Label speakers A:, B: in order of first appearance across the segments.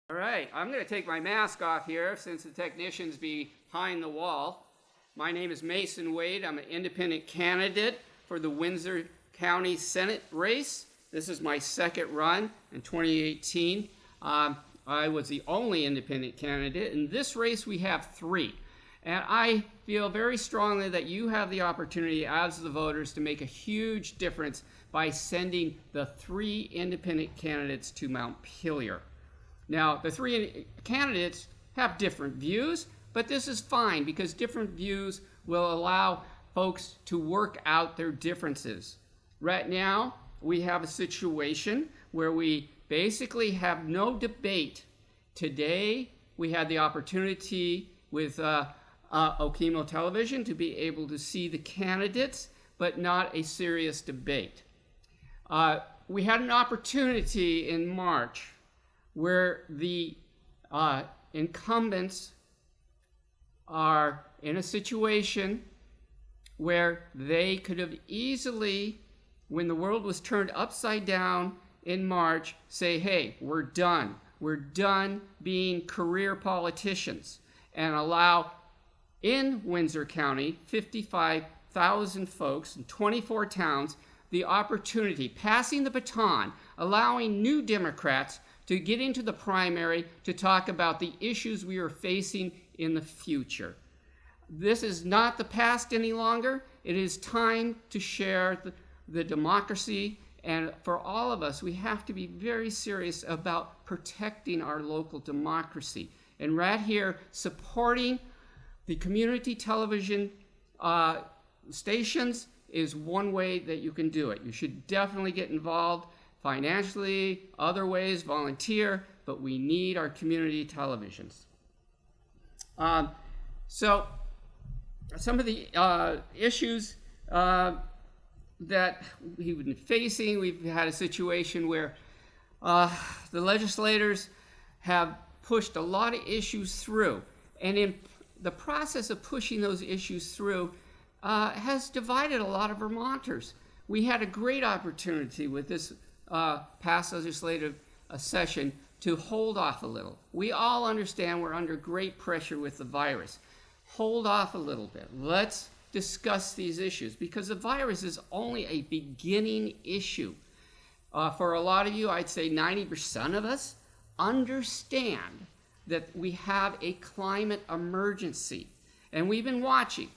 A: All right, I'm going to take my mask off here since the technician's behind the wall. My name is Mason Wade. I'm an independent candidate for the Windsor County Senate race. This is my second run in 2018. I was the only independent candidate. In this race, we have three. And I feel very strongly that you have the opportunity as the voters to make a huge difference by sending the three independent candidates to Montpelier. Now, the three candidates have different views, but this is fine because different views will allow folks to work out their differences. Right now, we have a situation where we basically have no debate. Today, we had the opportunity with Okemo television to be able to see the candidates, but not a serious debate. We had an opportunity in March where the incumbents are in a situation where they could have easily, when the world was turned upside down in March, say, hey, we're done. We're done being career politicians, and allow in Windsor County, 55,000 folks in 24 towns, the opportunity, passing the baton, allowing new Democrats to get into the primary to talk about the issues we are facing in the future. This is not the past any longer. It is time to share the democracy, and for all of us, we have to be very serious about protecting our local democracy. And right here, supporting the community television stations is one way that you can do it. You should definitely get involved financially, other ways, volunteer, but we need our community televisions. So some of the issues that we've been facing, we've had a situation where the legislators have pushed a lot of issues through, and in the process of pushing those issues through has divided a lot of Vermonters. We had a great opportunity with this past legislative session to hold off a little. We all understand we're under great pressure with the virus. Hold off a little bit. Let's discuss these issues because the virus is only a beginning issue. For a lot of you, I'd say 90% of us understand that we have a climate emergency. And we've been watching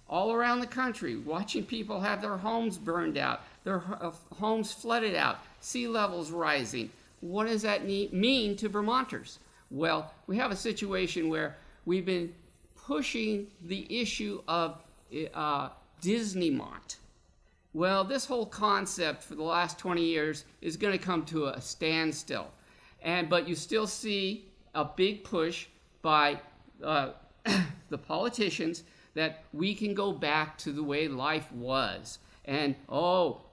A: all around the country, watching people have their homes burned out, their homes flooded out, sea levels rising. What does that mean to Vermonters? Well, we have a situation where we've been pushing the issue of Disneymont. Well, this whole concept for the last 20 years is going to come to a standstill. But you still see a big push by the politicians that we can go back to the way life was. And,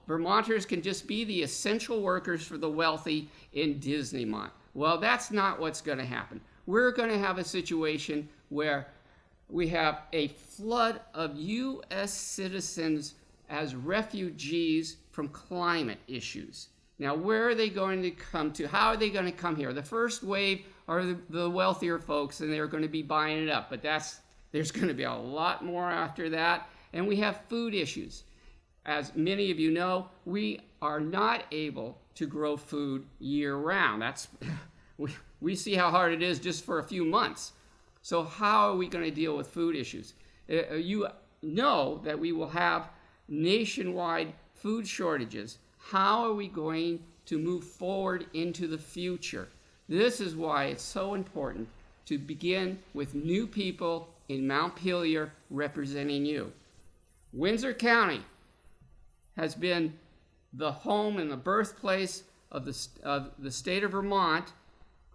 A: Vermonters can just be the essential workers for the wealthy in Disneymont. Well, that's not what's going to happen. We're going to have a situation where we have a flood of U.S. citizens as refugees from climate issues. Now, where are they going to come to? How are they going to come here? The first wave are the wealthier folks, and they're going to be buying it up. But there's going to be a lot more after that. And we have food issues. As many of you know, we are not able to grow food year-round. We see how hard it is just for a few months. So how are we going to deal with food issues? You know that we will have nationwide food shortages. How are we going to move forward into the future? This is why it's so important to begin with new people in Montpelier representing you. Windsor County has been the home and the birthplace of the state of Vermont.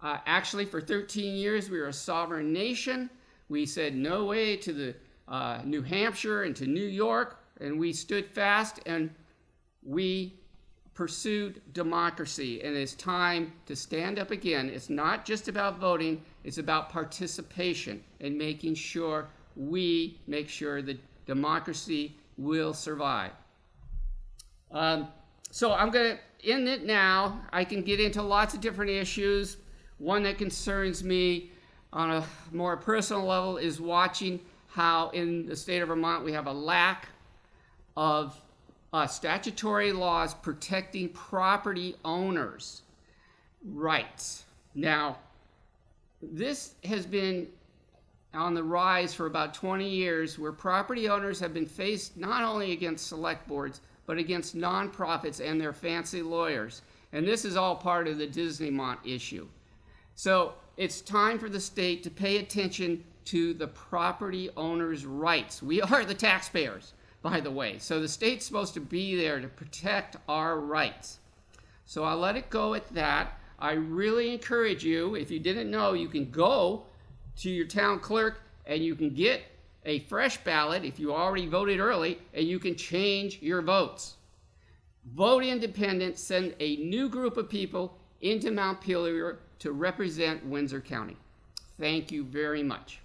A: Actually, for 13 years, we were a sovereign nation. We said no way to the New Hampshire and to New York, and we stood fast, and we pursued democracy. And it's time to stand up again. It's not just about voting. It's about participation and making sure we make sure that democracy will survive. So I'm going to end it now. I can get into lots of different issues. One that concerns me on a more personal level is watching how in the state of Vermont we have a lack of statutory laws protecting property owners' rights. Now, this has been on the rise for about 20 years, where property owners have been faced not only against select boards, but against nonprofits and their fancy lawyers. And this is all part of the Disneymont issue. So it's time for the state to pay attention to the property owners' rights. We are the taxpayers, by the way. So the state's supposed to be there to protect our rights. So I'll let it go at that. I really encourage you, if you didn't know, you can go to your town clerk and you can get a fresh ballot if you already voted early, and you can change your votes. Vote independent, send a new group of people into Montpelier to represent Windsor County. Thank you very much.